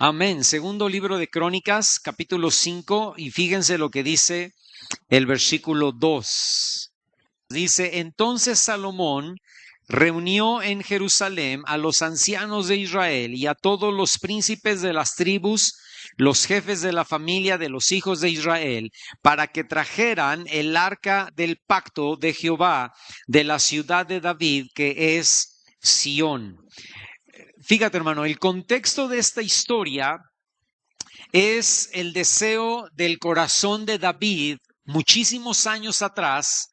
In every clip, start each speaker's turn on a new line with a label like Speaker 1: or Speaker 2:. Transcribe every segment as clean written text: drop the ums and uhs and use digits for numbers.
Speaker 1: Amén. Segundo libro de Crónicas, capítulo 5, y fíjense lo que dice el versículo 2. Dice, entonces Salomón reunió en Jerusalén a los ancianos de Israel y a todos los príncipes de las tribus, los jefes de la familia de los hijos de Israel, para que trajeran el arca del pacto de Jehová de la ciudad de David, que es Sión. Fíjate, hermano, el contexto de esta historia es el deseo del corazón de David muchísimos años atrás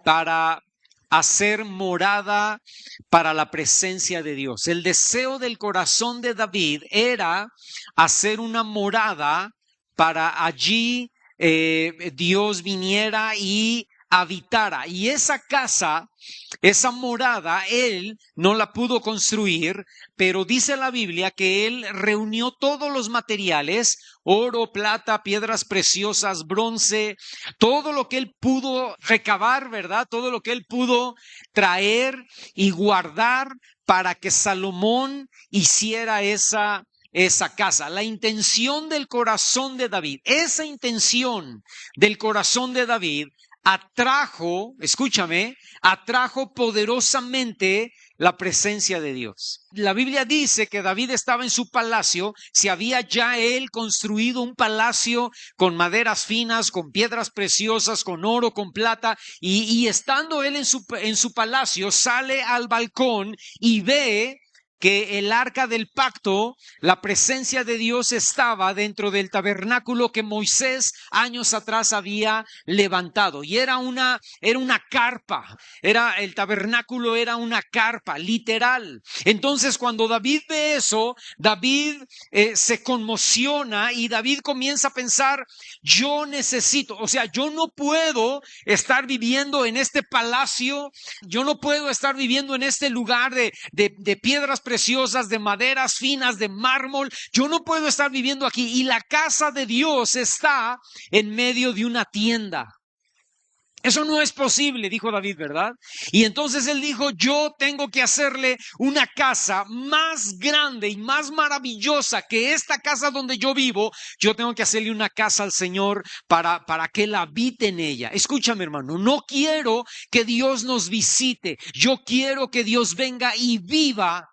Speaker 1: para hacer morada para la presencia de Dios. El deseo del corazón de David era hacer una morada para allí Dios viniera y habitara. Y esa casa, esa morada, él no la pudo construir, pero dice la Biblia que él reunió todos los materiales, oro, plata, piedras preciosas, bronce, todo lo que él pudo recabar, ¿verdad? Todo lo que él pudo traer y guardar para que Salomón hiciera esa casa. La intención del corazón de David, esa intención del corazón de David atrajo, escúchame, atrajo poderosamente la presencia de Dios. La Biblia dice que David estaba en su palacio, se había ya él construido un palacio con maderas finas, con piedras preciosas, con oro, con plata, y estando él en su palacio, sale al balcón y ve que el arca del pacto, la presencia de Dios estaba dentro del tabernáculo que Moisés años atrás había levantado. Y era una carpa, el tabernáculo era una carpa, literal. Entonces cuando David ve eso, David se conmociona y David comienza a pensar, yo necesito, o sea, yo no puedo estar viviendo en este palacio, yo no puedo estar viviendo en este lugar de piedras preciosas, de maderas finas, de mármol. Yo no puedo estar viviendo aquí. Y la casa de Dios está en medio de una tienda. Eso no es posible, dijo David, ¿verdad? Y entonces él dijo, yo tengo que hacerle una casa más grande y más maravillosa que esta casa donde yo vivo. Yo tengo que hacerle una casa al Señor para que Él habite en ella. Escúchame, hermano, no quiero que Dios nos visite. Yo quiero que Dios venga y viva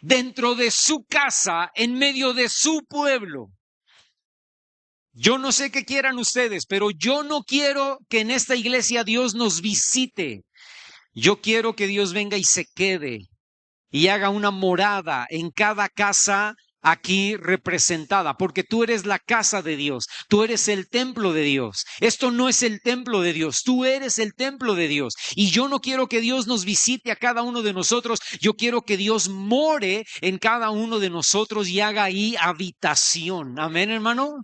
Speaker 1: dentro de su casa, en medio de su pueblo. Yo no sé qué quieran ustedes, pero yo no quiero que en esta iglesia Dios nos visite. Yo quiero que Dios venga y se quede y haga una morada en cada casa aquí representada, porque tú eres la casa de Dios, tú eres el templo de Dios. Esto no es el templo de Dios, tú eres el templo de Dios. Y yo no quiero que Dios nos visite a cada uno de nosotros, yo quiero que Dios more en cada uno de nosotros y haga ahí habitación. Amén, hermano.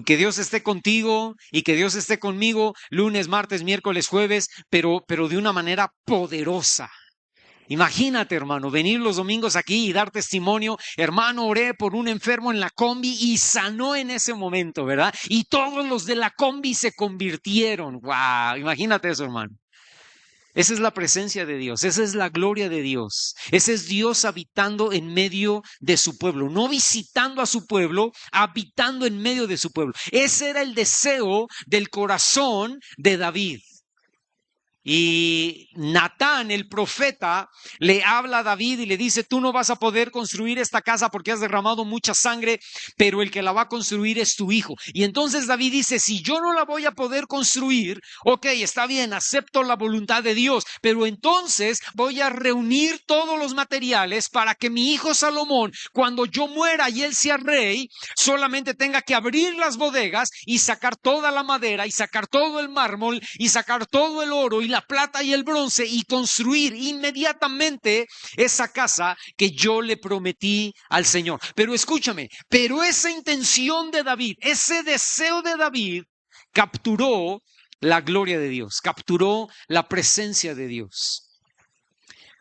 Speaker 1: Que Dios esté contigo y que Dios esté conmigo lunes, martes, miércoles, jueves, pero de una manera poderosa. Imagínate, hermano, venir los domingos aquí y dar testimonio. Hermano, oré por un enfermo en la combi y sanó en ese momento, ¿verdad? Y todos los de la combi se convirtieron. ¡Wow! Imagínate eso, hermano. Esa es la presencia de Dios, esa es la gloria de Dios, ese es Dios habitando en medio de su pueblo, no visitando a su pueblo, habitando en medio de su pueblo. Ese era el deseo del corazón de David. Y Natán, el profeta, le habla a David y le dice, tú no vas a poder construir esta casa porque has derramado mucha sangre, pero el que la va a construir es tu hijo. Y entonces David dice, si yo no la voy a poder construir, ok, está bien, acepto la voluntad de Dios, pero entonces voy a reunir todos los materiales para que mi hijo Salomón, cuando yo muera y él sea rey, solamente tenga que abrir las bodegas y sacar toda la madera y sacar todo el mármol y sacar todo el oro y la plata y el bronce y construir inmediatamente esa casa que yo le prometí al Señor. Pero escúchame, pero esa intención de David, ese deseo de David capturó la gloria de Dios, capturó la presencia de Dios.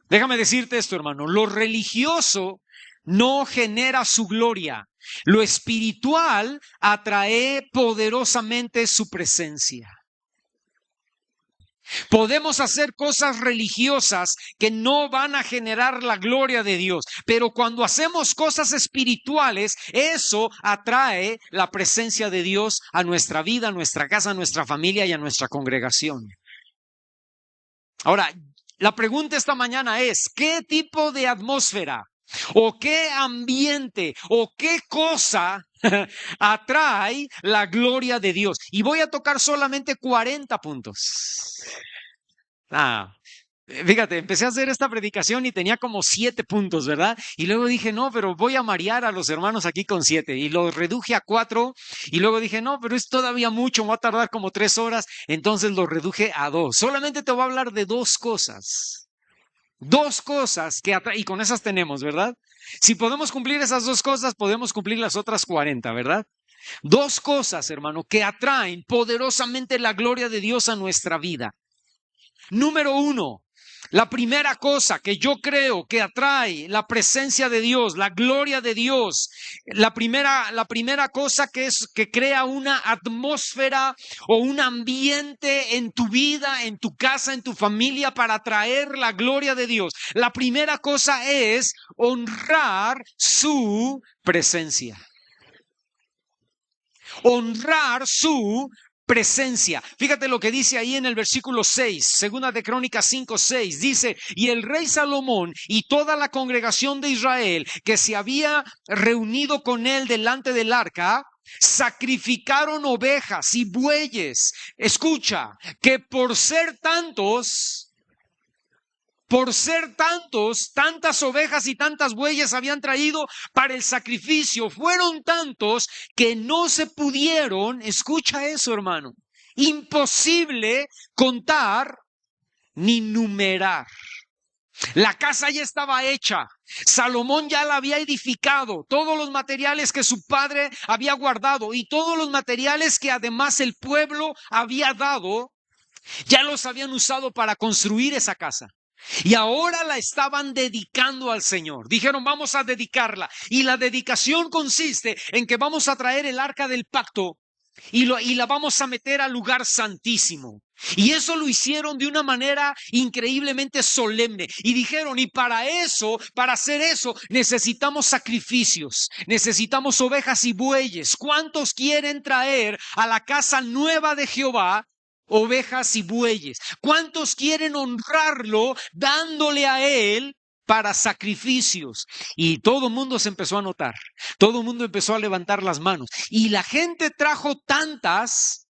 Speaker 1: Déjame decirte esto, hermano, lo religioso no genera su gloria, lo espiritual atrae poderosamente su presencia. Podemos hacer cosas religiosas que no van a generar la gloria de Dios, pero cuando hacemos cosas espirituales, eso atrae la presencia de Dios a nuestra vida, a nuestra casa, a nuestra familia y a nuestra congregación. Ahora, la pregunta esta mañana es, ¿qué tipo de atmósfera o qué ambiente o qué cosa atrae la gloria de Dios? Y voy a tocar solamente 40 puntos. Fíjate, empecé a hacer esta predicación y tenía como 7 puntos, ¿verdad? Y luego dije, no, pero voy a marear a los hermanos aquí con 7. Y lo reduje a 4. Y luego dije, no, pero es todavía mucho, me va a tardar como 3 horas. Entonces lo reduje a 2. Solamente te voy a hablar de 2 cosas. 2 cosas que atraen, y con esas tenemos, ¿verdad? Si podemos cumplir esas 2 cosas, podemos cumplir las otras 40, ¿verdad? 2 cosas, hermano, que atraen poderosamente la gloria de Dios a nuestra vida. Número 1, la primera cosa que yo creo que atrae la presencia de Dios, la gloria de Dios, la primera cosa que crea una atmósfera o un ambiente en tu vida, en tu casa, en tu familia para atraer la gloria de Dios. La primera cosa es honrar su presencia. Honrar su presencia. Fíjate lo que dice ahí en el versículo 6, segunda de Crónicas 5:6, dice, y el rey Salomón y toda la congregación de Israel que se había reunido con él delante del arca, sacrificaron ovejas y bueyes. Escucha, que por ser tantas tantas ovejas y tantas bueyes habían traído para el sacrificio, fueron tantos que no se pudieron, escucha eso, hermano, imposible contar ni numerar. La casa ya estaba hecha, Salomón ya la había edificado, todos los materiales que su padre había guardado y todos los materiales que además el pueblo había dado, ya los habían usado para construir esa casa. Y ahora la estaban dedicando al Señor. Dijeron, vamos a dedicarla. Y la dedicación consiste en que vamos a traer el arca del pacto y la vamos a meter al lugar santísimo. Y eso lo hicieron de una manera increíblemente solemne. Y dijeron, y para hacer eso, necesitamos sacrificios, necesitamos ovejas y bueyes. ¿Cuántos quieren traer a la casa nueva de Jehová ovejas y bueyes? ¿Cuántos quieren honrarlo dándole a él para sacrificios? Y todo el mundo se empezó a notar, todo el mundo empezó a levantar las manos y la gente trajo tantas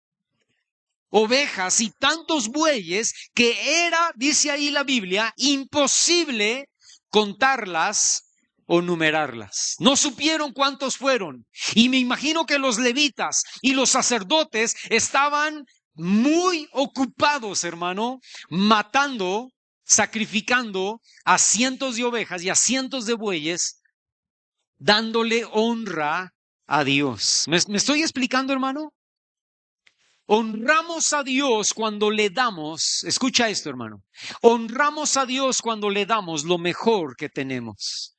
Speaker 1: ovejas y tantos bueyes que era, dice ahí la Biblia, imposible contarlas o numerarlas. No supieron cuántos fueron. Y me imagino que los levitas y los sacerdotes estaban muy ocupados, hermano, matando, sacrificando a cientos de ovejas y a cientos de bueyes, dándole honra a Dios. ¿Me estoy explicando, hermano? Honramos a Dios cuando le damos, escucha esto, hermano, honramos a Dios cuando le damos lo mejor que tenemos.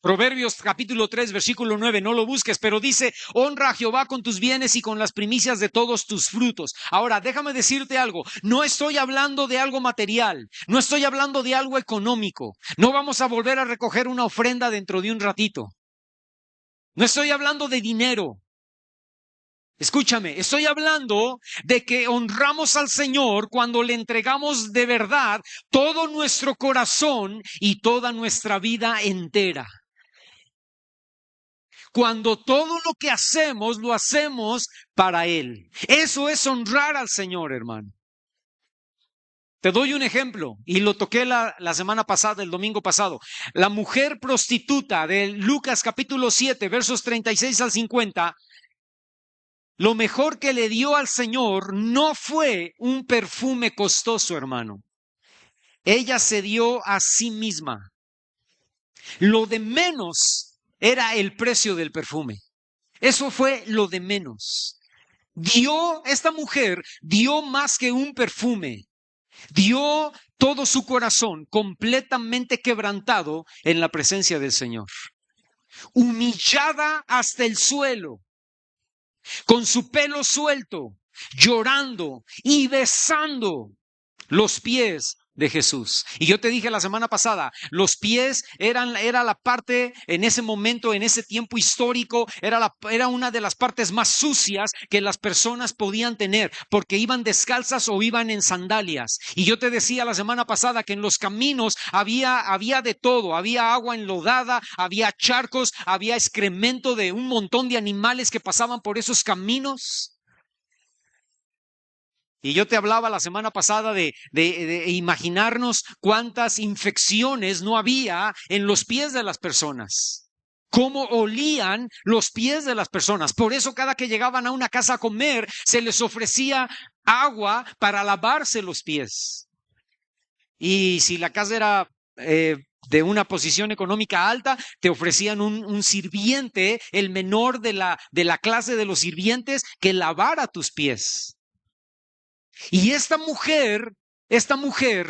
Speaker 1: Proverbios capítulo 3, versículo 9, no lo busques, pero dice, honra a Jehová con tus bienes y con las primicias de todos tus frutos. Ahora, déjame decirte algo, no estoy hablando de algo material, no estoy hablando de algo económico, no vamos a volver a recoger una ofrenda dentro de un ratito. No estoy hablando de dinero. Escúchame, estoy hablando de que honramos al Señor cuando le entregamos de verdad todo nuestro corazón y toda nuestra vida entera. Cuando todo lo que hacemos, lo hacemos para Él. Eso es honrar al Señor, hermano. Te doy un ejemplo, y lo toqué la semana pasada, el domingo pasado. La mujer prostituta de Lucas capítulo 7, versos 36 al 50, lo mejor que le dio al Señor no fue un perfume costoso, hermano. Ella se dio a sí misma. Lo de menos era el precio del perfume. Eso fue lo de menos. Esta mujer dio más que un perfume. Dio todo su corazón completamente quebrantado en la presencia del Señor. Humillada hasta el suelo, con su pelo suelto, llorando y besando los pies de Jesús. Y yo te dije la semana pasada, los pies era la parte en ese momento, en ese tiempo histórico, era una de las partes más sucias que las personas podían tener, porque iban descalzas o iban en sandalias. Y yo te decía la semana pasada que en los caminos había de todo, había agua enlodada, había charcos, había excremento de un montón de animales que pasaban por esos caminos. Y yo te hablaba la semana pasada de imaginarnos cuántas infecciones no había en los pies de las personas. Cómo olían los pies de las personas. Por eso cada que llegaban a una casa a comer, se les ofrecía agua para lavarse los pies. Y si la casa era de una posición económica alta, te ofrecían un sirviente, el menor de la clase de los sirvientes, que lavara tus pies. Y esta mujer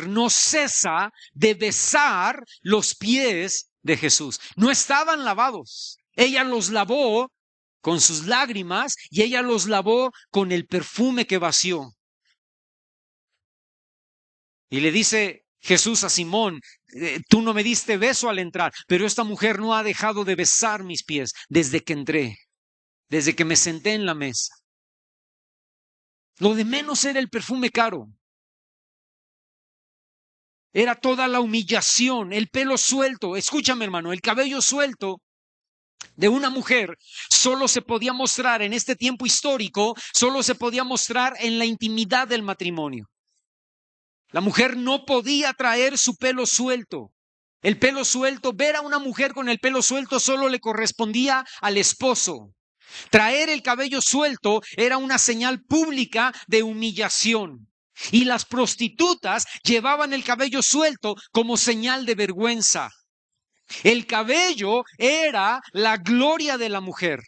Speaker 1: no cesa de besar los pies de Jesús. No estaban lavados. Ella los lavó con sus lágrimas y ella los lavó con el perfume que vació. Y le dice Jesús a Simón, tú no me diste beso al entrar, pero esta mujer no ha dejado de besar mis pies desde que entré, desde que me senté en la mesa. Lo de menos era el perfume caro. Era toda la humillación, el pelo suelto. Escúchame, hermano, el cabello suelto de una mujer solo se podía mostrar en este tiempo histórico, solo se podía mostrar en la intimidad del matrimonio. La mujer no podía traer su pelo suelto. El pelo suelto, ver a una mujer con el pelo suelto solo le correspondía al esposo. Traer el cabello suelto era una señal pública de humillación. Y las prostitutas llevaban el cabello suelto como señal de vergüenza. El cabello era la gloria de la mujer.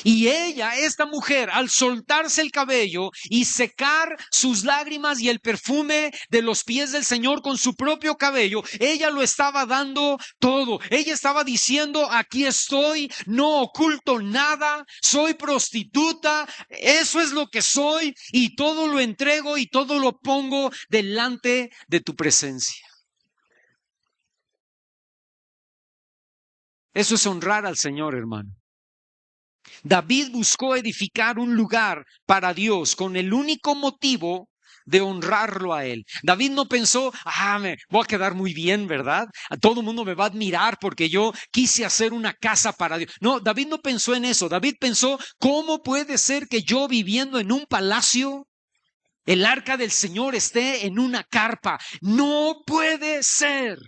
Speaker 1: Y ella, esta mujer, al soltarse el cabello y secar sus lágrimas y el perfume de los pies del Señor con su propio cabello, ella lo estaba dando todo. Ella estaba diciendo, aquí estoy, no oculto nada, soy prostituta, eso es lo que soy y todo lo entrego y todo lo pongo delante de tu presencia. Eso es honrar al Señor, hermano. David buscó edificar un lugar para Dios con el único motivo de honrarlo a él. David no pensó, me voy a quedar muy bien, ¿verdad? Todo el mundo me va a admirar porque yo quise hacer una casa para Dios. No, David no pensó en eso. David pensó, ¿cómo puede ser que yo viviendo en un palacio, el arca del Señor esté en una carpa? No puede ser.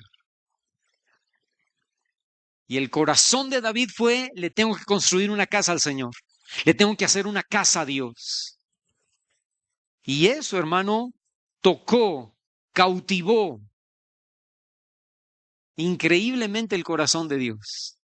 Speaker 1: Y el corazón de David fue, le tengo que construir una casa al Señor. Le tengo que hacer una casa a Dios. Y eso, hermano, tocó, cautivó increíblemente el corazón de Dios.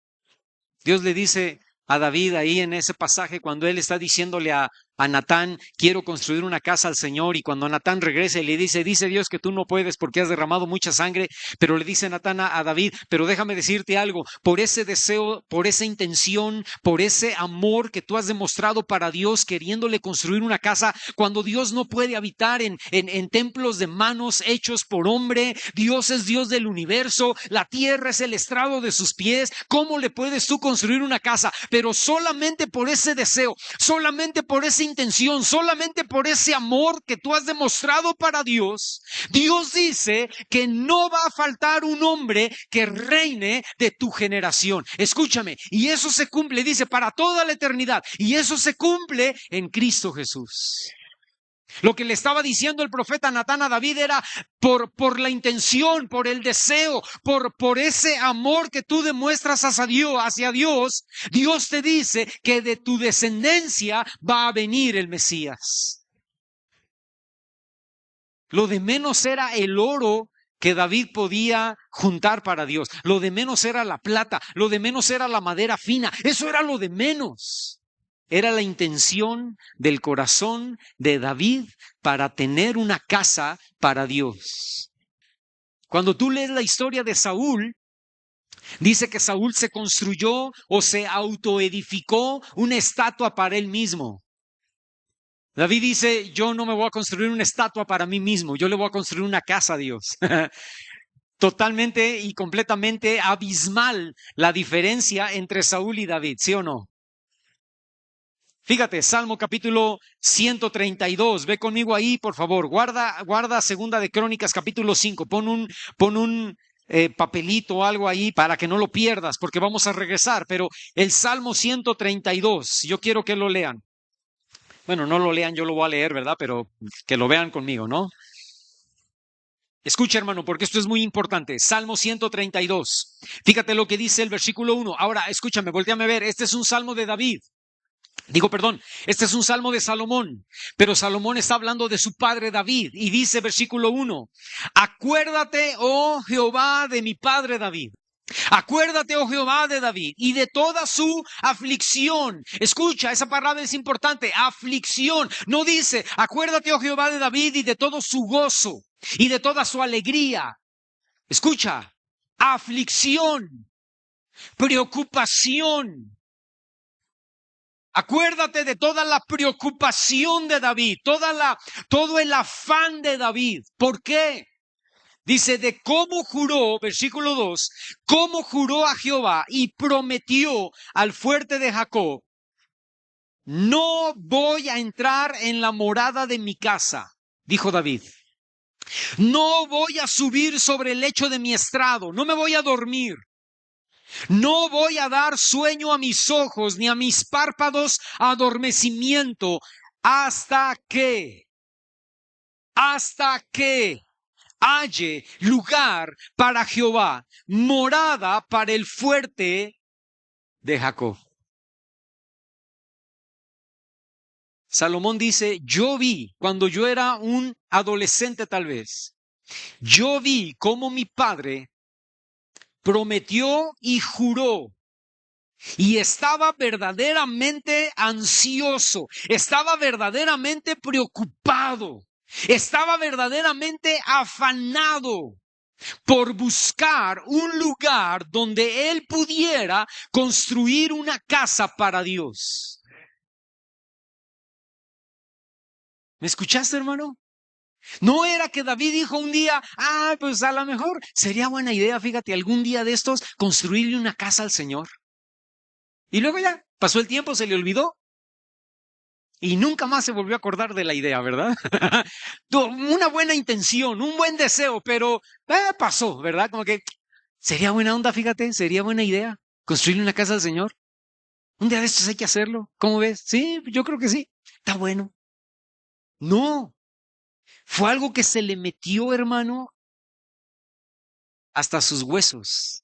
Speaker 1: Dios le dice a David ahí en ese pasaje cuando él está diciéndole a Natán, quiero construir una casa al Señor, y cuando Natán regresa y le dice Dios que tú no puedes porque has derramado mucha sangre, pero le dice Natán a David, pero déjame decirte algo, por ese deseo, por esa intención, por ese amor que tú has demostrado para Dios queriéndole construir una casa, cuando Dios no puede habitar en templos de manos hechos por hombre, Dios es Dios del universo, la tierra es el estrado de sus pies, ¿cómo le puedes tú construir una casa? Pero solamente por ese deseo, solamente por esa intención, solamente por ese amor que tú has demostrado para Dios, Dios dice que no va a faltar un hombre que reine de tu generación. Escúchame, y eso se cumple, dice, para toda la eternidad, y eso se cumple en Cristo Jesús. Lo que le estaba diciendo el profeta Natán a David era por la intención, por el deseo, por ese amor que tú demuestras hacia Dios, Dios te dice que de tu descendencia va a venir el Mesías. Lo de menos era el oro que David podía juntar para Dios. Lo de menos era la plata, lo de menos era la madera fina, eso era lo de menos. Era la intención del corazón de David para tener una casa para Dios. Cuando tú lees la historia de Saúl, dice que Saúl se construyó o se autoedificó una estatua para él mismo. David dice, yo no me voy a construir una estatua para mí mismo, yo le voy a construir una casa a Dios. Totalmente y completamente abismal la diferencia entre Saúl y David, ¿sí o no? Fíjate, Salmo capítulo 132, ve conmigo ahí, por favor, guarda segunda de Crónicas capítulo 5, pon un papelito o algo ahí para que no lo pierdas, porque vamos a regresar, pero el Salmo 132, yo quiero que lo lean. Bueno, no lo lean, yo lo voy a leer, ¿verdad? Pero que lo vean conmigo, ¿no? Escucha, hermano, porque esto es muy importante. Salmo 132. Fíjate lo que dice el versículo 1. Ahora, escúchame, volteame a ver. Este es un salmo de David. Este es un salmo de Salomón, pero Salomón está hablando de su padre David y dice versículo 1, acuérdate, oh Jehová, de mi padre David. Acuérdate, oh Jehová, de David y de toda su aflicción. Escucha, esa palabra es importante, aflicción. No dice, acuérdate, oh Jehová, de David y de todo su gozo y de toda su alegría. Escucha, aflicción, preocupación. Acuérdate de toda la preocupación de David, todo el afán de David. ¿Por qué? Dice de cómo juró, versículo 2, cómo juró a Jehová y prometió al fuerte de Jacob, no voy a entrar en la morada de mi casa, dijo David. No voy a subir sobre el lecho de mi estrado, no me voy a dormir. No voy a dar sueño a mis ojos ni a mis párpados adormecimiento hasta que halle lugar para Jehová, morada para el fuerte de Jacob. Salomón dice, yo vi, cuando yo era un adolescente tal vez, yo vi cómo mi padre prometió y juró. Y estaba verdaderamente ansioso, estaba verdaderamente preocupado, estaba verdaderamente afanado por buscar un lugar donde él pudiera construir una casa para Dios. ¿Me escuchaste, hermano? No era que David dijo un día, pues a lo mejor sería buena idea, fíjate, algún día de estos construirle una casa al Señor. Y luego ya, pasó el tiempo, se le olvidó. Y nunca más se volvió a acordar de la idea, ¿verdad? Una buena intención, un buen deseo, pero pasó, ¿verdad? Como que sería buena onda, fíjate, sería buena idea construirle una casa al Señor. Un día de estos hay que hacerlo. ¿Cómo ves? Sí, yo creo que sí. Está bueno. No, fue algo que se le metió, hermano, hasta sus huesos.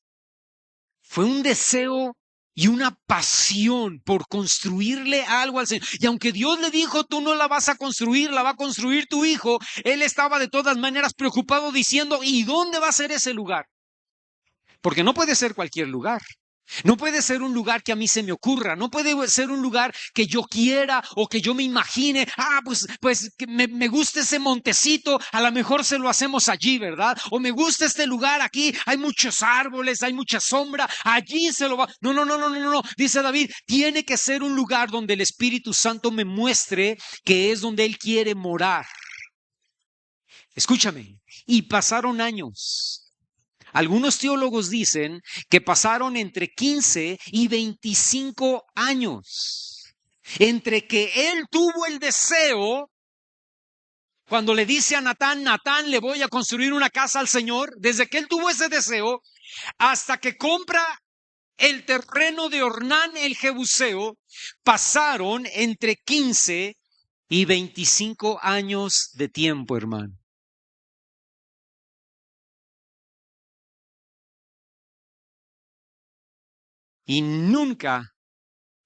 Speaker 1: Fue un deseo y una pasión por construirle algo al Señor. Y aunque Dios le dijo, tú no la vas a construir, la va a construir tu hijo, él estaba de todas maneras preocupado diciendo, ¿y dónde va a ser ese lugar? Porque no puede ser cualquier lugar. No puede ser un lugar que a mí se me ocurra, no puede ser un lugar que yo quiera o que yo me imagine, pues que me gusta ese montecito, a lo mejor se lo hacemos allí, ¿verdad? O me gusta este lugar aquí, hay muchos árboles, hay mucha sombra, allí se lo va. No, dice David, tiene que ser un lugar donde el Espíritu Santo me muestre que es donde Él quiere morar. Escúchame, y pasaron años. Algunos teólogos dicen que pasaron entre 15 y 25 años entre que él tuvo el deseo, cuando le dice a Natán, Natán, le voy a construir una casa al Señor, desde que él tuvo ese deseo, hasta que compra el terreno de Ornán el Jebuseo, pasaron entre 15 y 25 años de tiempo, hermano. Y nunca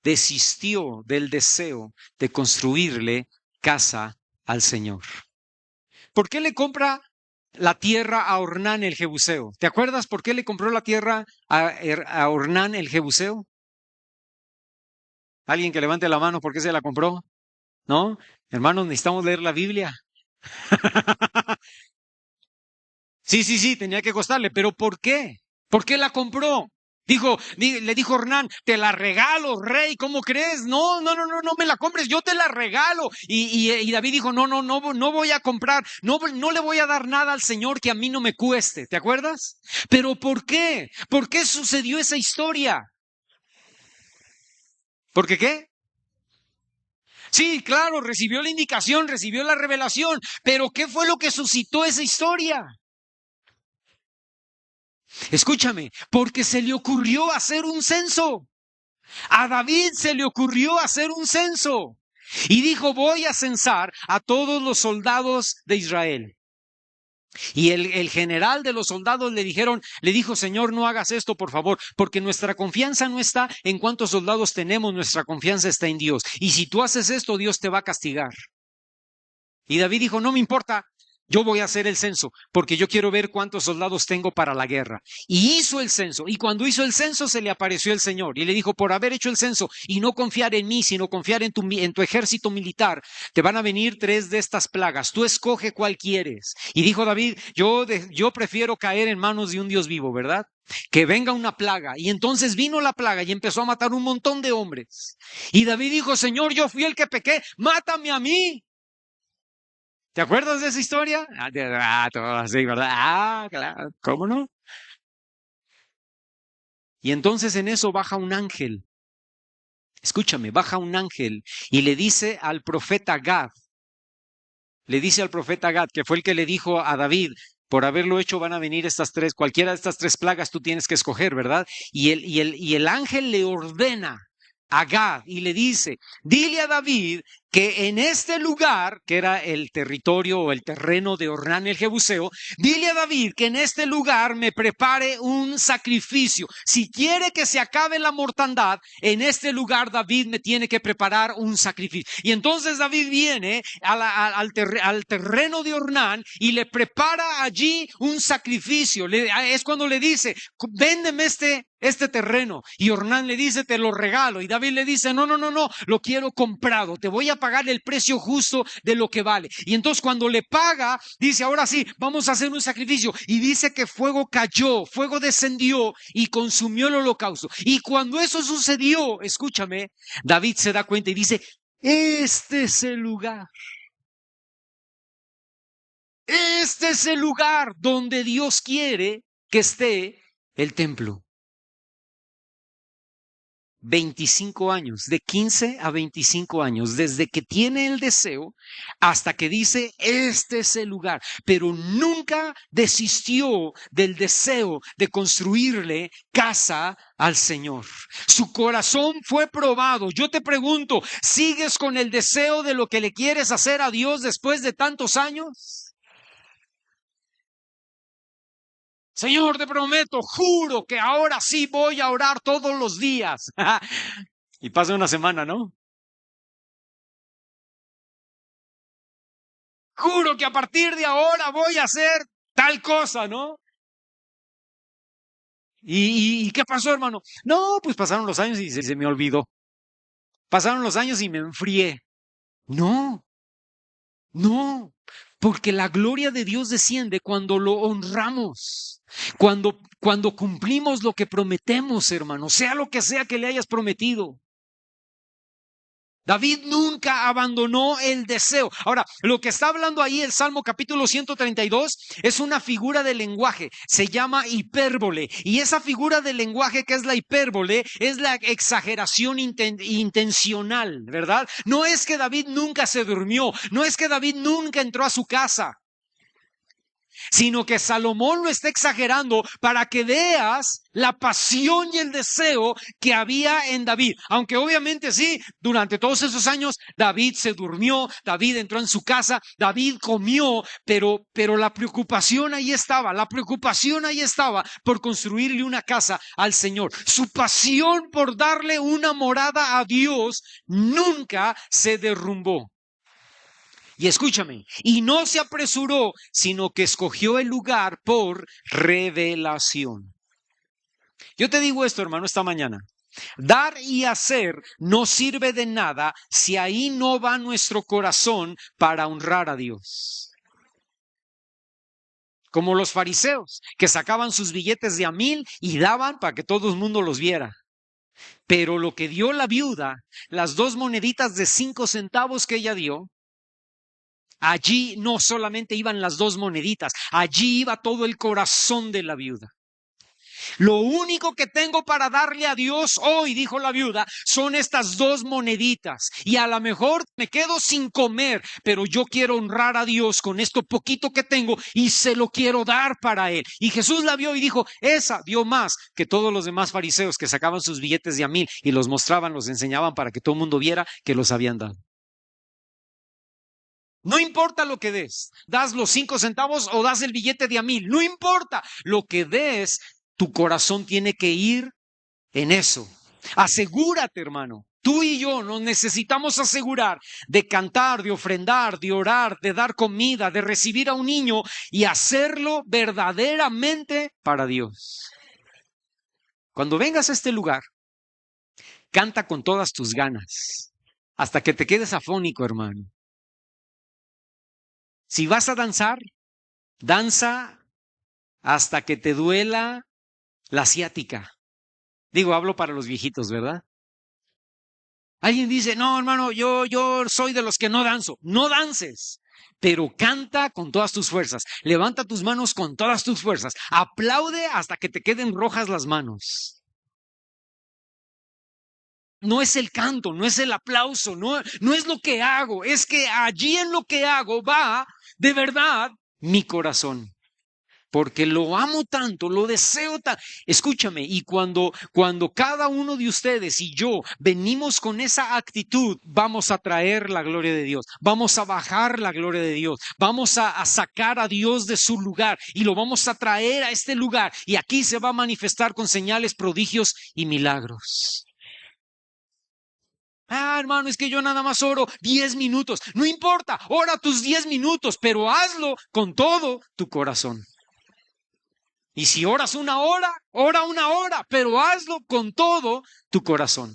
Speaker 1: desistió del deseo de construirle casa al Señor. ¿Por qué le compra la tierra a Ornán el Jebuseo? ¿Te acuerdas por qué le compró la tierra a Ornán el Jebuseo? ¿Alguien que levante la mano por qué se la compró? ¿No? Hermanos, necesitamos leer la Biblia. Sí, tenía que costarle, pero ¿por qué? ¿Por qué la compró? Le dijo Ornán, te la regalo, rey, ¿cómo crees? No me la compres, yo te la regalo. Y David dijo, no voy a comprar, no le voy a dar nada al Señor que a mí no me cueste, ¿te acuerdas? Pero ¿por qué? ¿Por qué sucedió esa historia? ¿Por qué? Sí, claro, recibió la indicación, recibió la revelación, pero ¿qué fue lo que suscitó esa historia? Escúchame, porque se le ocurrió hacer un censo. A David se le ocurrió hacer un censo y dijo, voy a censar a todos los soldados de Israel. Y el general de los soldados le dijo, Señor, no hagas esto, por favor, porque nuestra confianza no está en cuántos soldados tenemos, nuestra confianza está en Dios. Y si tú haces esto, Dios te va a castigar. Y David dijo, no me importa, yo voy a hacer el censo, porque yo quiero ver cuántos soldados tengo para la guerra. Y hizo el censo, y cuando hizo el censo se le apareció el Señor, y le dijo, por haber hecho el censo y no confiar en mí, sino confiar en tu ejército militar, te van a venir 3 de estas plagas, tú escoge cuál quieres. Y dijo David, yo prefiero caer en manos de un Dios vivo, ¿verdad? Que venga una plaga. Y entonces vino la plaga y empezó a matar un montón de hombres. Y David dijo, Señor, yo fui el que pequé, mátame a mí. ¿Te acuerdas de esa historia? Sí, ¿verdad? Claro, ¿cómo no? Y entonces en eso baja un ángel. Escúchame, baja un ángel y le dice al profeta Gad, que fue el que le dijo a David, por haberlo hecho van a venir cualquiera de estas 3 plagas tú tienes que escoger, ¿verdad? Y el ángel le ordena a Gad y le dice, dile a David que en este lugar, que era el territorio o el terreno de Ornán el Jebuseo, dile a David que en este lugar me prepare un sacrificio. Si quiere que se acabe la mortandad, en este lugar David me tiene que preparar un sacrificio. Y entonces David viene al terreno de Ornán y le prepara allí un sacrificio. Es cuando le dice, véndeme este terreno. Y Ornán le dice, te lo regalo. Y David le dice, no, lo quiero comprado. Te voy a pagar el precio justo de lo que vale. Y entonces cuando le paga, dice, ahora sí, vamos a hacer un sacrificio. Y dice que fuego cayó, fuego descendió y consumió el holocausto. Y cuando eso sucedió, escúchame, David se da cuenta y dice, este es el lugar. Este es el lugar donde Dios quiere que esté el templo. 25 años, de 15 a 25 años, desde que tiene el deseo hasta que dice, este es el lugar, pero nunca desistió del deseo de construirle casa al Señor. Su corazón fue probado. Yo te pregunto, ¿sigues con el deseo de lo que le quieres hacer a Dios después de tantos años? Señor, te prometo, juro que ahora sí voy a orar todos los días. Y pasa una semana, ¿no? Juro que a partir de ahora voy a hacer tal cosa, ¿no? ¿Y qué pasó, hermano? No, pues pasaron los años y se me olvidó. Pasaron los años y me enfrié. No, porque la gloria de Dios desciende cuando lo honramos, cuando cumplimos lo que prometemos, hermano, sea lo que sea que le hayas prometido. David nunca abandonó el deseo. Ahora, lo que está hablando ahí el Salmo capítulo 132 es una figura de lenguaje, se llama hipérbole. Y esa figura de lenguaje que es la hipérbole es la exageración intencional, ¿verdad? No es que David nunca se durmió, no es que David nunca entró a su casa, sino que Salomón lo está exagerando para que veas la pasión y el deseo que había en David. Aunque obviamente sí, durante todos esos años David se durmió, David entró en su casa, David comió, pero la preocupación ahí estaba, por construirle una casa al Señor. Su pasión por darle una morada a Dios nunca se derrumbó. Y escúchame, y no se apresuró, sino que escogió el lugar por revelación. Yo te digo esto, hermano, esta mañana. Dar y hacer no sirve de nada si ahí no va nuestro corazón para honrar a Dios. como los fariseos, que sacaban sus billetes de $1,000 y daban para que todo el mundo los viera. Pero lo que dio la viuda, las 2 moneditas de 5 centavos que ella dio, allí no solamente iban las 2 moneditas, allí iba todo el corazón de la viuda. Lo único que tengo para darle a Dios hoy, dijo la viuda, son estas 2 moneditas. Y a lo mejor me quedo sin comer, pero yo quiero honrar a Dios con esto poquito que tengo y se lo quiero dar para Él. Y Jesús la vio y dijo, esa dio más que todos los demás fariseos que sacaban sus billetes de $1,000 y los mostraban, los enseñaban para que todo el mundo viera que los habían dado. No importa lo que des, das los 5 centavos o das el billete de $1,000, no importa lo que des. Tu corazón tiene que ir en eso. Asegúrate, hermano. Tú y yo nos necesitamos asegurar de cantar, de ofrendar, de orar, de dar comida, de recibir a un niño y hacerlo verdaderamente para Dios. Cuando vengas a este lugar, canta con todas tus ganas, hasta que te quedes afónico, hermano. Si vas a danzar, danza hasta que te duela la ciática. Digo, hablo para los viejitos, ¿verdad? Alguien dice, no, hermano, yo soy de los que no danzo. No dances, pero canta con todas tus fuerzas. Levanta tus manos con todas tus fuerzas. Aplaude hasta que te queden rojas las manos. No es el canto, no es el aplauso, no es lo que hago. Es que allí en lo que hago va, de verdad, mi corazón. Porque lo amo tanto, lo deseo tanto. Escúchame, y cuando cada uno de ustedes y yo venimos con esa actitud, vamos a traer la gloria de Dios, vamos a bajar la gloria de Dios, vamos a sacar a Dios de su lugar y lo vamos a traer a este lugar. Y aquí se va a manifestar con señales, prodigios y milagros. Hermano, es que yo nada más oro 10 minutos. No importa, ora tus 10 minutos, pero hazlo con todo tu corazón. Y si oras 1 hora, ora 1 hora, pero hazlo con todo tu corazón.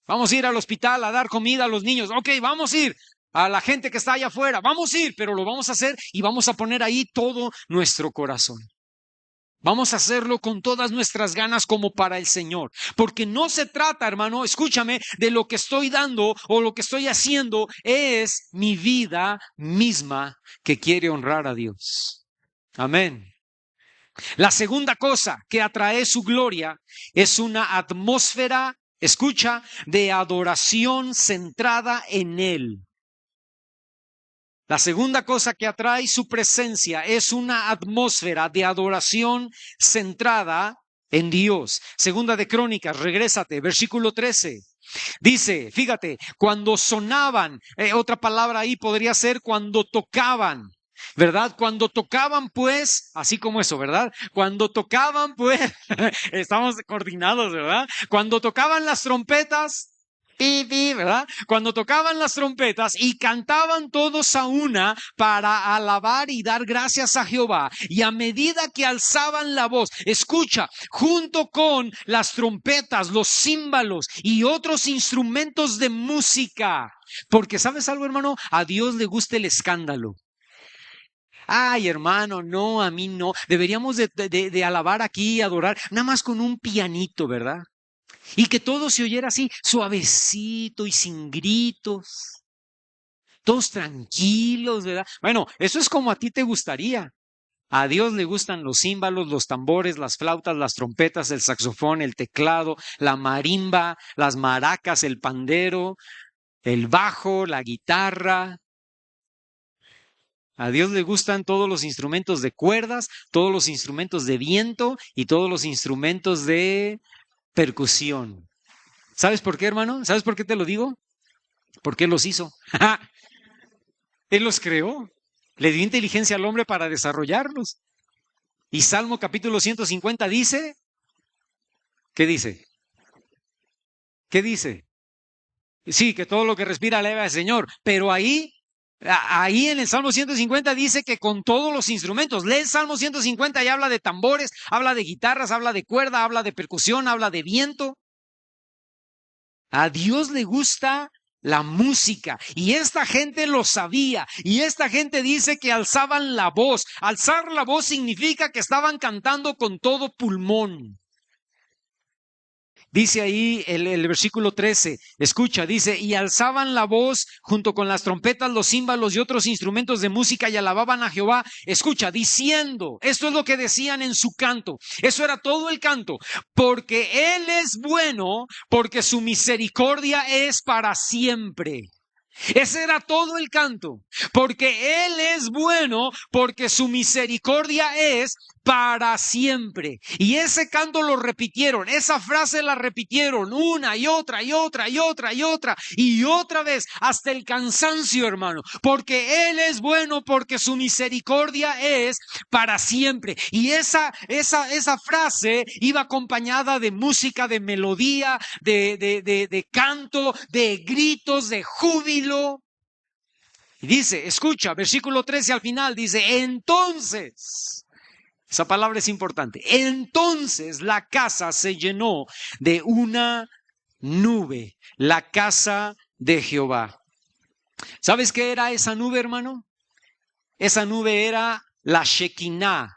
Speaker 1: Vamos a ir al hospital a dar comida a los niños. Ok, vamos a ir a la gente que está allá afuera. Vamos a ir, pero lo vamos a hacer y vamos a poner ahí todo nuestro corazón. Vamos a hacerlo con todas nuestras ganas como para el Señor. Porque no se trata, hermano, escúchame, de lo que estoy dando o lo que estoy haciendo. Es mi vida misma que quiere honrar a Dios. Amén. La segunda cosa que atrae su gloria es una atmósfera, escucha, de adoración centrada en Él. La segunda cosa que atrae su presencia es una atmósfera de adoración centrada en Dios. Segunda de Crónicas, regrésate, versículo 13. Dice, fíjate, cuando sonaban, otra palabra ahí podría ser cuando tocaban. ¿Verdad? Cuando tocaban, pues, así como eso, ¿verdad? Cuando tocaban, pues, estamos coordinados, ¿verdad? Cuando tocaban las trompetas, ¿verdad? Cuando tocaban las trompetas y cantaban todos a una para alabar y dar gracias a Jehová. Y a medida que alzaban la voz, escucha, junto con las trompetas, los címbalos y otros instrumentos de música. Porque, ¿sabes algo, hermano? A Dios le gusta el escándalo. Ay, hermano, no, a mí no. Deberíamos de alabar aquí y adorar, nada más con un pianito, ¿verdad? Y que todo se oyera así, suavecito y sin gritos. Todos tranquilos, ¿verdad? Bueno, eso es como a ti te gustaría. A Dios le gustan los címbalos, los tambores, las flautas, las trompetas, el saxofón, el teclado, la marimba, las maracas, el pandero, el bajo, la guitarra. A Dios le gustan todos los instrumentos de cuerdas, todos los instrumentos de viento y todos los instrumentos de percusión. ¿Sabes por qué, hermano? ¿Sabes por qué te lo digo? Porque Él los hizo. Él los creó. Le dio inteligencia al hombre para desarrollarlos. Y Salmo capítulo 150 dice, ¿qué dice? ¿Qué dice? Sí, que todo lo que respira alaba al Señor, pero ahí en el Salmo 150 dice que con todos los instrumentos. Lee el Salmo 150 y habla de tambores, habla de guitarras, habla de cuerda, habla de percusión, habla de viento. A Dios le gusta la música. Y esta gente lo sabía. Y esta gente dice que alzaban la voz. Alzar la voz significa que estaban cantando con todo pulmón. Dice ahí el versículo 13, escucha, dice, y alzaban la voz junto con las trompetas, los címbalos y otros instrumentos de música y alababan a Jehová, escucha, diciendo, esto es lo que decían en su canto, eso era todo el canto, porque Él es bueno, porque su misericordia es para siempre. Ese era todo el canto, porque Él es bueno, porque su misericordia es para siempre. Y ese canto lo repitieron, esa frase la repitieron una y otra y otra y otra y otra y otra vez hasta el cansancio, hermano, porque Él es bueno, porque su misericordia es para siempre. Y esa frase iba acompañada de música, de melodía, de canto, de gritos, de júbilo. Y dice, escucha, versículo 13 al final, dice, entonces, esa palabra es importante, entonces la casa se llenó de una nube, la casa de Jehová. ¿Sabes qué era esa nube, hermano? Esa nube era la Shekinah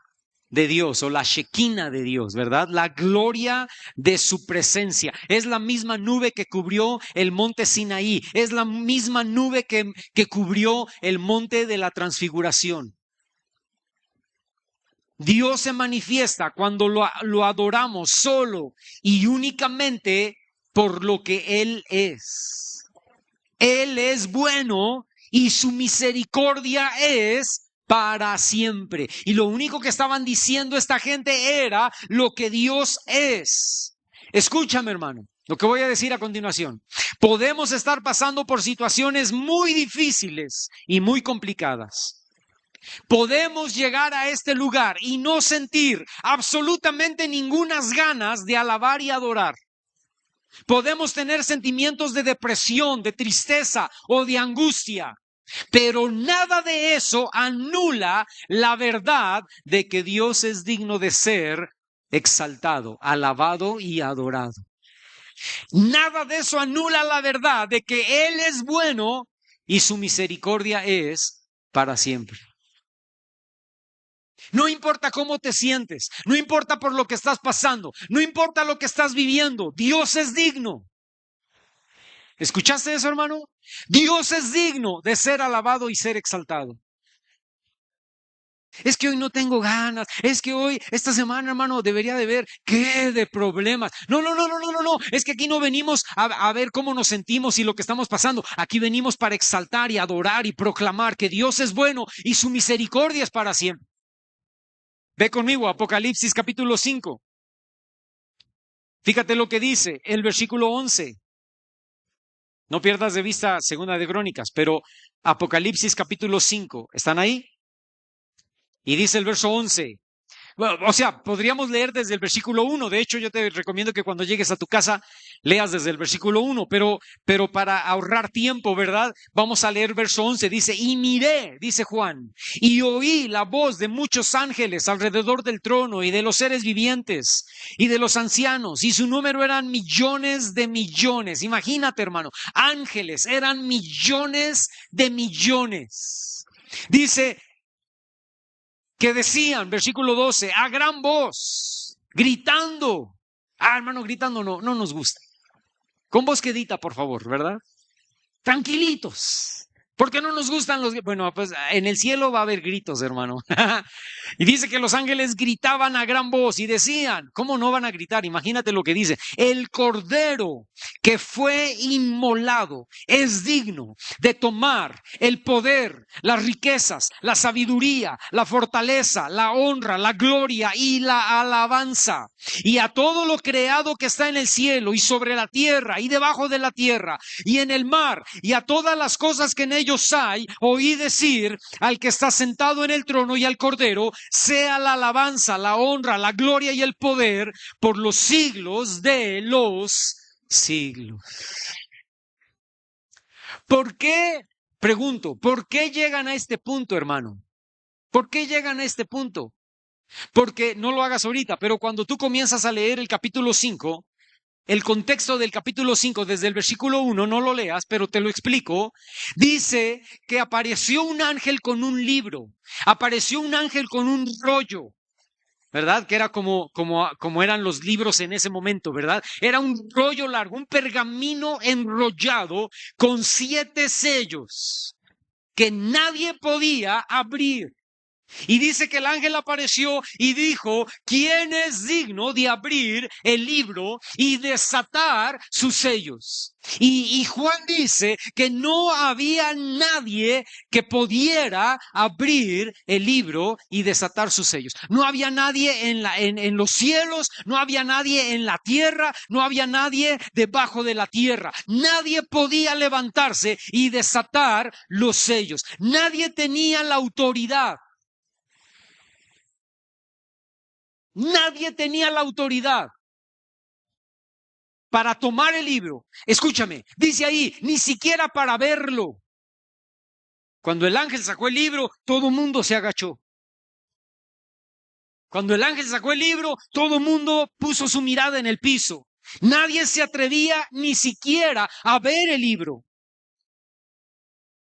Speaker 1: de Dios o la Shekinah de Dios, ¿verdad? La gloria de su presencia. Es la misma nube que cubrió el monte Sinaí. Es la misma nube que cubrió el monte de la transfiguración. Dios se manifiesta cuando lo adoramos solo y únicamente por lo que Él es. Él es bueno y su misericordia es para siempre. Y lo único que estaban diciendo esta gente era lo que Dios es. Escúchame, hermano, lo que voy a decir a continuación. Podemos estar pasando por situaciones muy difíciles y muy complicadas. Podemos llegar a este lugar y no sentir absolutamente ningunas ganas de alabar y adorar. Podemos tener sentimientos de depresión, de tristeza o de angustia. Pero nada de eso anula la verdad de que Dios es digno de ser exaltado, alabado y adorado. Nada de eso anula la verdad de que Él es bueno y su misericordia es para siempre. No importa cómo te sientes, no importa por lo que estás pasando, no importa lo que estás viviendo, Dios es digno. ¿Escuchaste eso, hermano? Dios es digno de ser alabado y ser exaltado. Es que hoy no tengo ganas, es que hoy, esta semana, hermano, debería de ver qué de problemas. No, es que aquí no venimos a ver cómo nos sentimos y lo que estamos pasando. Aquí venimos para exaltar y adorar y proclamar que Dios es bueno y su misericordia es para siempre. Ve conmigo, Apocalipsis capítulo 5. Fíjate lo que dice el versículo 11. No pierdas de vista Segunda de Crónicas, pero Apocalipsis capítulo 5, ¿están ahí? Y dice el verso 11, o sea, podríamos leer desde el versículo 1, de hecho yo te recomiendo que cuando llegues a tu casa leas desde el versículo 1, pero para ahorrar tiempo, ¿verdad? Vamos a leer verso 11, dice, y miré, dice Juan, y oí la voz de muchos ángeles alrededor del trono y de los seres vivientes y de los ancianos, y su número eran millones de millones, imagínate, hermano, ángeles eran millones de millones. Dice que decían, versículo 12, a gran voz, gritando. Hermano, gritando no nos gusta. Con voz quedita, por favor, ¿verdad? Tranquilitos. Porque no nos gustan los... Bueno, pues en el cielo va a haber gritos, hermano. Y dice que los ángeles gritaban a gran voz y decían, ¿cómo no van a gritar? Imagínate lo que dice. El cordero que fue inmolado es digno de tomar el poder, las riquezas, la sabiduría, la fortaleza, la honra, la gloria y la alabanza. Y a todo lo creado que está en el cielo y sobre la tierra y debajo de la tierra y en el mar y a todas las cosas que en ellos hay, oí decir al que está sentado en el trono y al cordero, sea la alabanza, la honra, la gloria y el poder por los siglos de los siglos. ¿Por qué? Pregunto, ¿por qué llegan a este punto, hermano? ¿Por qué llegan a este punto? Porque no lo hagas ahorita, pero cuando tú comienzas a leer el capítulo 5, El contexto del capítulo 5, desde el versículo 1, no lo leas, pero te lo explico. Dice que apareció un ángel con un libro, apareció un ángel con un rollo, ¿verdad? Que era como eran los libros en ese momento, ¿verdad? Era un rollo largo, un pergamino enrollado con 7 sellos que nadie podía abrir. Y dice que el ángel apareció y dijo, ¿quién es digno de abrir el libro y desatar sus sellos? Y Juan dice que no había nadie que pudiera abrir el libro y desatar sus sellos. No había nadie en los cielos, no había nadie en la tierra, no había nadie debajo de la tierra. Nadie podía levantarse y desatar los sellos. Nadie tenía la autoridad. Nadie tenía la autoridad para tomar el libro. Escúchame, dice ahí, ni siquiera para verlo. Cuando el ángel sacó el libro, todo el mundo se agachó. Cuando el ángel sacó el libro, todo el mundo puso su mirada en el piso. Nadie se atrevía ni siquiera a ver el libro.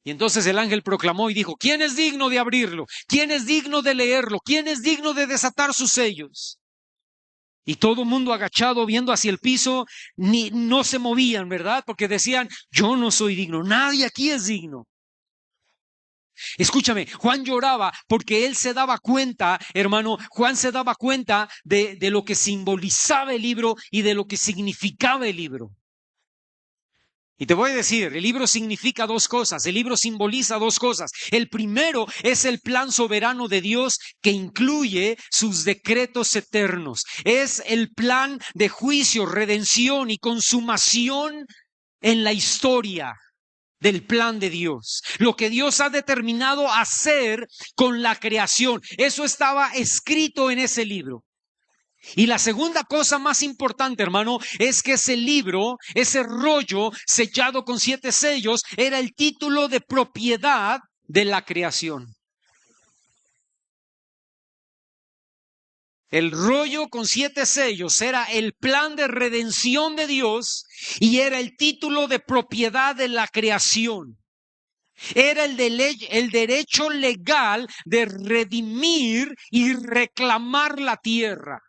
Speaker 1: Y entonces el ángel proclamó y dijo, ¿quién es digno de abrirlo? ¿Quién es digno de leerlo? ¿Quién es digno de desatar sus sellos? Y todo el mundo agachado viendo hacia el piso, no se movían, ¿verdad? Porque decían, yo no soy digno, nadie aquí es digno. Escúchame, Juan lloraba porque él se daba cuenta, hermano, Juan se daba cuenta de lo que simbolizaba el libro y de lo que significaba el libro. Y te voy a decir, el libro significa 2 cosas, el libro simboliza 2 cosas. El primero es el plan soberano de Dios que incluye sus decretos eternos. Es el plan de juicio, redención y consumación en la historia del plan de Dios. Lo que Dios ha determinado hacer con la creación. Eso estaba escrito en ese libro. Y la segunda cosa más importante, hermano, es que ese libro, ese rollo sellado con 7 sellos, era el título de propiedad de la creación. El rollo con 7 sellos era el plan de redención de Dios y era el título de propiedad de la creación. Era el derecho legal de redimir y reclamar la tierra.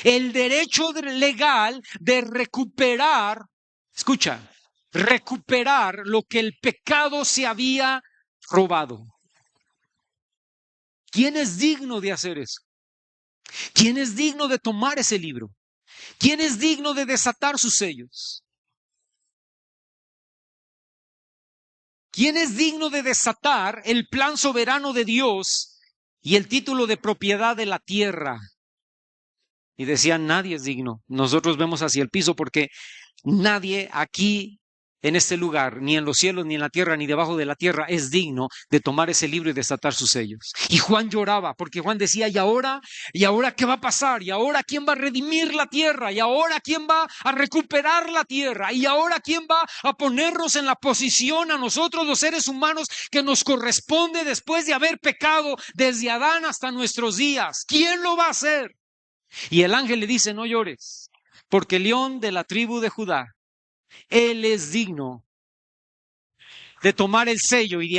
Speaker 1: El derecho legal de recuperar, escucha, recuperar lo que el pecado se había robado. ¿Quién es digno de hacer eso? ¿Quién es digno de tomar ese libro? ¿Quién es digno de desatar sus sellos? ¿Quién es digno de desatar el plan soberano de Dios y el título de propiedad de la tierra? Y decían, nadie es digno. Nosotros vemos hacia el piso porque nadie aquí en este lugar, ni en los cielos, ni en la tierra, ni debajo de la tierra, es digno de tomar ese libro y desatar sus sellos. Y Juan lloraba porque Juan decía, ¿y ahora qué va a pasar? ¿Y ahora quién va a redimir la tierra? ¿Y ahora quién va a recuperar la tierra? ¿Y ahora quién va a ponernos en la posición a nosotros los seres humanos que nos corresponde después de haber pecado desde Adán hasta nuestros días? ¿Quién lo va a hacer? Y el ángel le dice, no llores, porque el león de la tribu de Judá, él es digno de tomar el sello y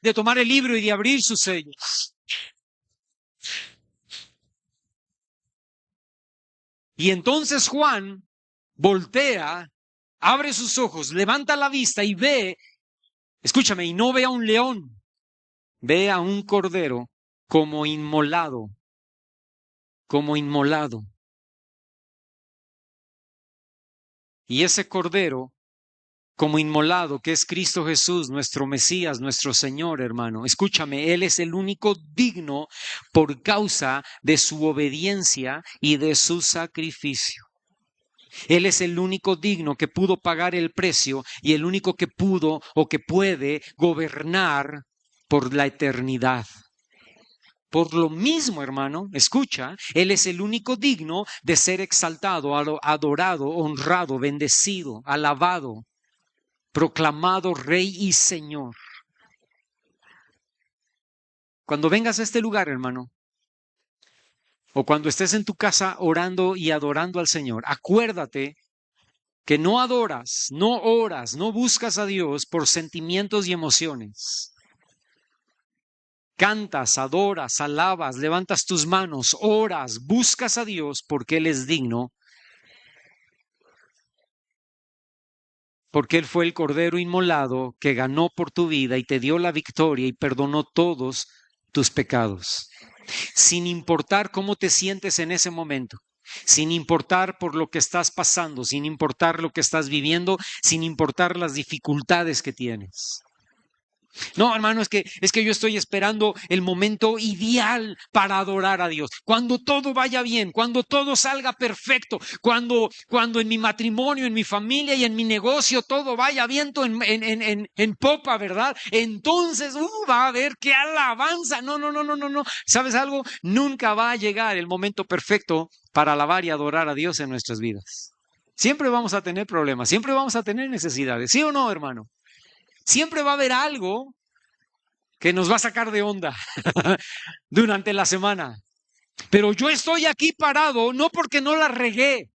Speaker 1: de tomar el libro y de abrir sus sellos. Y entonces Juan voltea, abre sus ojos, levanta la vista y ve, escúchame, y no ve a un león, ve a un cordero como inmolado, como inmolado. Y ese cordero, como inmolado, que es Cristo Jesús, nuestro Mesías, nuestro Señor, hermano. Escúchame, Él es el único digno por causa de su obediencia y de su sacrificio. Él es el único digno que pudo pagar el precio y el único que pudo o que puede gobernar por la eternidad. Por lo mismo, hermano, escucha, Él es el único digno de ser exaltado, adorado, honrado, bendecido, alabado, proclamado Rey y Señor. Cuando vengas a este lugar, hermano, o cuando estés en tu casa orando y adorando al Señor, acuérdate que no adoras, no oras, no buscas a Dios por sentimientos y emociones. Cantas, adoras, alabas, levantas tus manos, oras, buscas a Dios porque Él es digno, porque Él fue el Cordero inmolado que ganó por tu vida y te dio la victoria y perdonó todos tus pecados. Sin importar cómo te sientes en ese momento, sin importar por lo que estás pasando, sin importar lo que estás viviendo, sin importar las dificultades que tienes. No, hermano, es que yo estoy esperando el momento ideal para adorar a Dios. Cuando todo vaya bien, cuando todo salga perfecto, cuando en mi matrimonio, en mi familia y en mi negocio todo vaya viento en popa, ¿verdad? Entonces, va a haber que alabanza. No. ¿Sabes algo? Nunca va a llegar el momento perfecto para alabar y adorar a Dios en nuestras vidas. Siempre vamos a tener problemas, siempre vamos a tener necesidades. ¿Sí o no, hermano? Siempre va a haber algo que nos va a sacar de onda durante la semana. Pero yo estoy aquí parado no porque no la regué.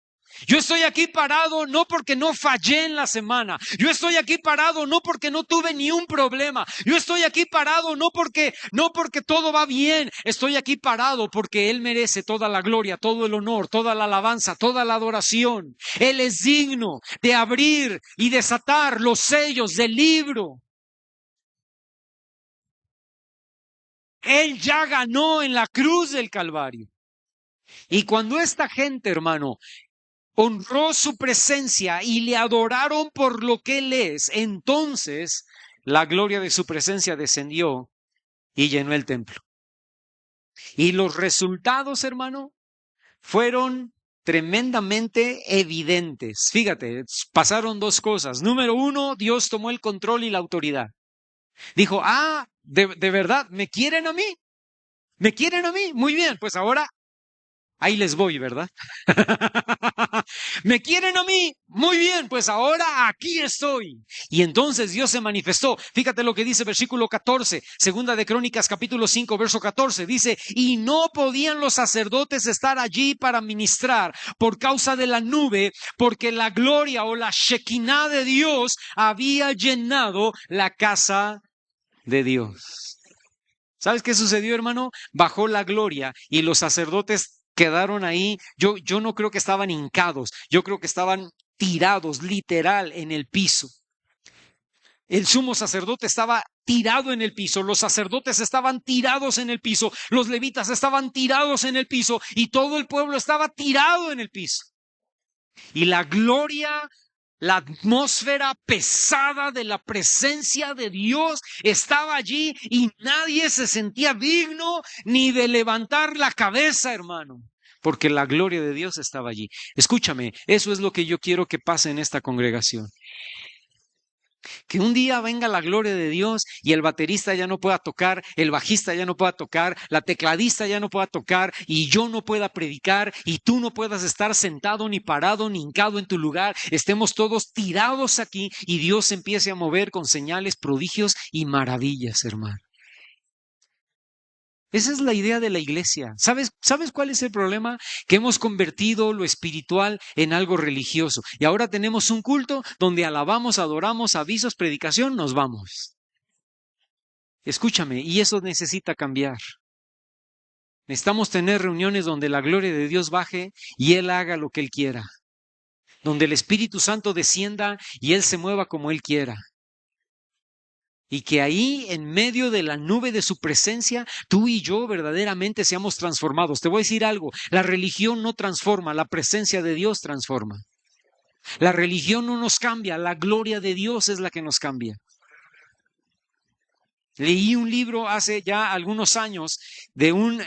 Speaker 1: Yo estoy aquí parado no porque no fallé en la semana. Yo estoy aquí parado no porque no tuve ni un problema. Yo estoy aquí parado no porque todo va bien. Estoy aquí parado porque Él merece toda la gloria, todo el honor, toda la alabanza, toda la adoración. Él es digno de abrir y desatar los sellos del libro. Él ya ganó en la cruz del Calvario. Y cuando esta gente, hermano, honró su presencia y le adoraron por lo que Él es, entonces la gloria de su presencia descendió y llenó el templo. Y los resultados, hermano, fueron tremendamente evidentes. Fíjate, pasaron dos cosas. Número uno, Dios tomó el control y la autoridad. Dijo, ¿de verdad me quieren a mí? ¿Me quieren a mí? Muy bien, pues ahora ahí les voy, ¿verdad? ¿Me quieren a mí? Muy bien, pues ahora aquí estoy. Y entonces Dios se manifestó. Fíjate lo que dice versículo 14, segunda de Crónicas capítulo 5, verso 14. Dice, y no podían los sacerdotes estar allí para ministrar por causa de la nube, porque la gloria o la Shekinah de Dios había llenado la casa de Dios. ¿Sabes qué sucedió, hermano? Bajó la gloria y los sacerdotes quedaron ahí. Yo no creo que estaban hincados, yo creo que estaban tirados literal en el piso. El sumo sacerdote estaba tirado en el piso, los sacerdotes estaban tirados en el piso, los levitas estaban tirados en el piso y todo el pueblo estaba tirado en el piso. Y la gloria, la atmósfera pesada de la presencia de Dios estaba allí y nadie se sentía digno ni de levantar la cabeza, hermano, porque la gloria de Dios estaba allí. Escúchame, eso es lo que yo quiero que pase en esta congregación. Que un día venga la gloria de Dios y el baterista ya no pueda tocar, el bajista ya no pueda tocar, la tecladista ya no pueda tocar y yo no pueda predicar y tú no puedas estar sentado ni parado ni hincado en tu lugar. Estemos todos tirados aquí y Dios se empiece a mover con señales, prodigios y maravillas, hermano. Esa es la idea de la iglesia. ¿Sabes cuál es el problema? Que hemos convertido lo espiritual en algo religioso. Y ahora tenemos un culto donde alabamos, adoramos, avisos, predicación, nos vamos. Escúchame, y eso necesita cambiar. Necesitamos tener reuniones donde la gloria de Dios baje y Él haga lo que Él quiera. Donde el Espíritu Santo descienda y Él se mueva como Él quiera. Y que ahí, en medio de la nube de su presencia, tú y yo verdaderamente seamos transformados. Te voy a decir algo, la religión no transforma, la presencia de Dios transforma. La religión no nos cambia, la gloria de Dios es la que nos cambia. Leí un libro hace ya algunos años de un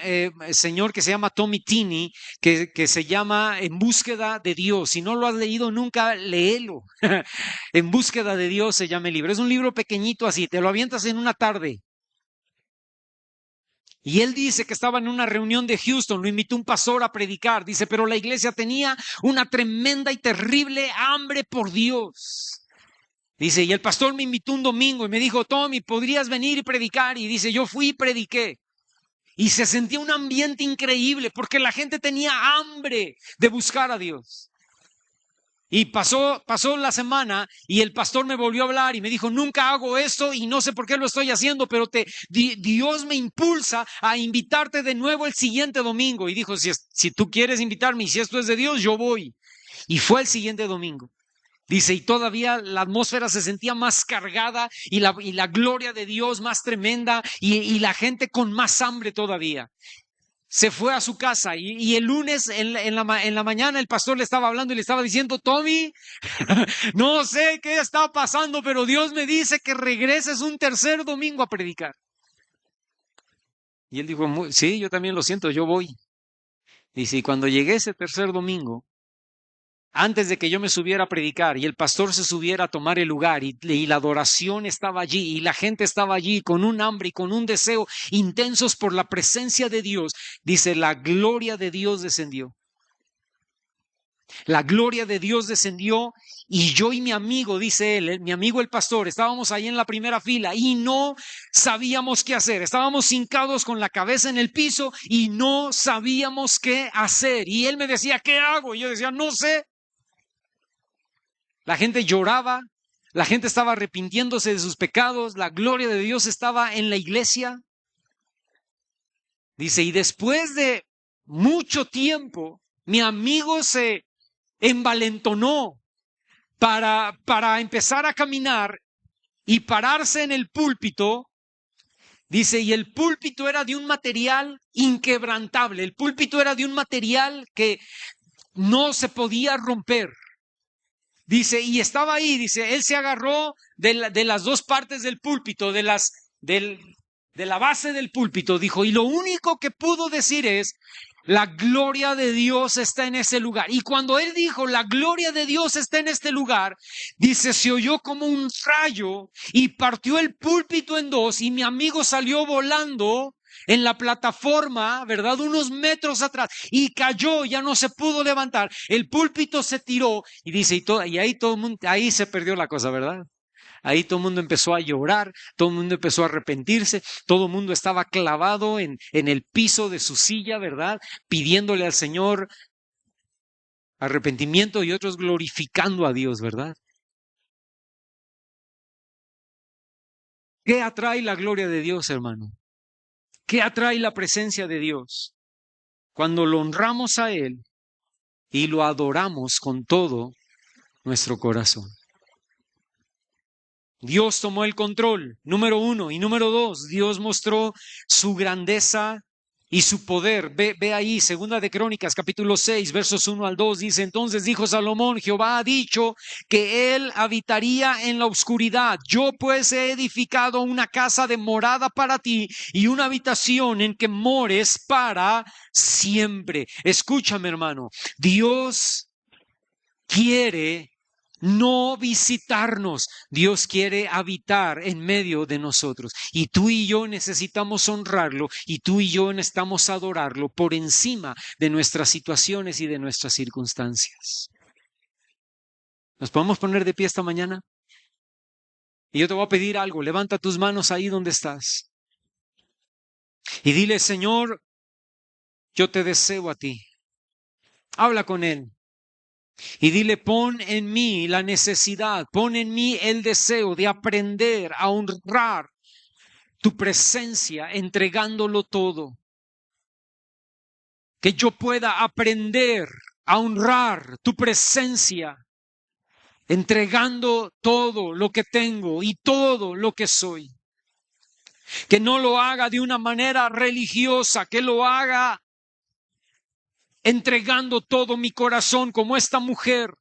Speaker 1: señor que se llama Tommy Tini, que se llama En búsqueda de Dios. Si no lo has leído nunca, léelo. En búsqueda de Dios se llama el libro. Es un libro pequeñito así, te lo avientas en una tarde. Y él dice que estaba en una reunión de Houston, lo invitó un pastor a predicar. Dice, pero la iglesia tenía una tremenda y terrible hambre por Dios. Dice, y el pastor me invitó un domingo y me dijo, Tommy, ¿podrías venir y predicar? Y dice, yo fui y prediqué. Y se sentía un ambiente increíble porque la gente tenía hambre de buscar a Dios. Y pasó la semana y el pastor me volvió a hablar y me dijo, nunca hago esto y no sé por qué lo estoy haciendo, pero Dios me impulsa a invitarte de nuevo el siguiente domingo. Y dijo, si tú quieres invitarme y si esto es de Dios, yo voy. Y fue el siguiente domingo. Dice, y todavía la atmósfera se sentía más cargada y la gloria de Dios más tremenda y la gente con más hambre todavía. Se fue a su casa y el lunes en la mañana el pastor le estaba hablando y le estaba diciendo, Tommy, no sé qué está pasando, pero Dios me dice que regreses un tercer domingo a predicar. Y él dijo, sí, yo también lo siento, yo voy. Dice, y cuando llegué ese tercer domingo, antes de que yo me subiera a predicar y el pastor se subiera a tomar el lugar y la adoración estaba allí y la gente estaba allí con un hambre y con un deseo intensos por la presencia de Dios, dice, la gloria de Dios descendió. La gloria de Dios descendió y yo y mi amigo, dice él, mi amigo el pastor, estábamos ahí en la primera fila y no sabíamos qué hacer. Estábamos hincados con la cabeza en el piso y no sabíamos qué hacer. Y él me decía, ¿qué hago? Y yo decía, no sé. La gente lloraba, la gente estaba arrepintiéndose de sus pecados, la gloria de Dios estaba en la iglesia. Dice, y después de mucho tiempo, mi amigo se envalentonó para empezar a caminar y pararse en el púlpito. Dice, y el púlpito era de un material inquebrantable, el púlpito era de un material que no se podía romper. Dice, y estaba ahí, dice, él se agarró de las dos partes del púlpito, de la base del púlpito, dijo, y lo único que pudo decir es, la gloria de Dios está en ese lugar. Y cuando él dijo, la gloria de Dios está en este lugar, dice, se oyó como un rayo y partió el púlpito en dos y mi amigo salió volando en la plataforma, ¿verdad? Unos metros atrás y cayó, ya no se pudo levantar. El púlpito se tiró y dice, y ahí todo el mundo, ahí se perdió la cosa, ¿verdad? Ahí todo el mundo empezó a llorar, todo el mundo empezó a arrepentirse, todo el mundo estaba clavado en el piso de su silla, ¿verdad? Pidiéndole al Señor arrepentimiento y otros glorificando a Dios, ¿verdad? ¿Qué atrae la gloria de Dios, hermano? ¿Qué atrae la presencia de Dios? Cuando lo honramos a Él y lo adoramos con todo nuestro corazón. Dios tomó el control, número 1. Y número 2, Dios mostró su grandeza y su poder. Ve ahí, Segunda de Crónicas, capítulo 6, versos 1 al 2, dice, entonces dijo Salomón, Jehová ha dicho que él habitaría en la oscuridad. Yo pues he edificado una casa de morada para ti y una habitación en que mores para siempre. Escúchame, hermano, Dios quiere no visitarnos, Dios quiere habitar en medio de nosotros y tú y yo necesitamos honrarlo y tú y yo necesitamos adorarlo por encima de nuestras situaciones y de nuestras circunstancias. ¿Nos podemos poner de pie esta mañana? Y yo te voy a pedir algo, levanta tus manos ahí donde estás y dile, Señor, yo te deseo a ti. Habla con Él. Y dile, pon en mí la necesidad, pon en mí el deseo de aprender a honrar tu presencia entregándolo todo. Que yo pueda aprender a honrar tu presencia entregando todo lo que tengo y todo lo que soy. Que no lo haga de una manera religiosa, que lo haga entregando todo mi corazón como esta mujer,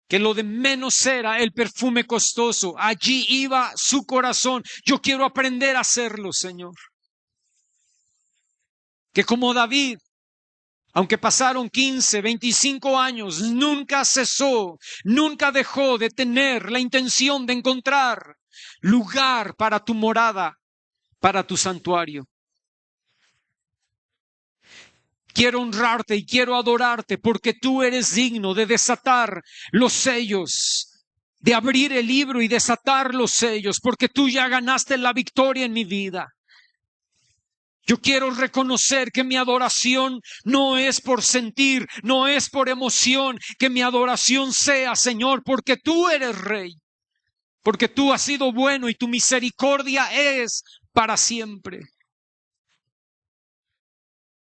Speaker 1: que lo de menos era el perfume costoso, allí iba su corazón. Yo quiero aprender a hacerlo, Señor. Que como David, aunque pasaron 15, 25 años, nunca cesó, nunca dejó de tener la intención de encontrar lugar para tu morada, para tu santuario. Quiero honrarte y quiero adorarte porque tú eres digno de desatar los sellos, de abrir el libro y desatar los sellos, porque tú ya ganaste la victoria en mi vida. Yo quiero reconocer que mi adoración no es por sentir, no es por emoción, que mi adoración sea, Señor, porque tú eres Rey, porque tú has sido bueno y tu misericordia es para siempre.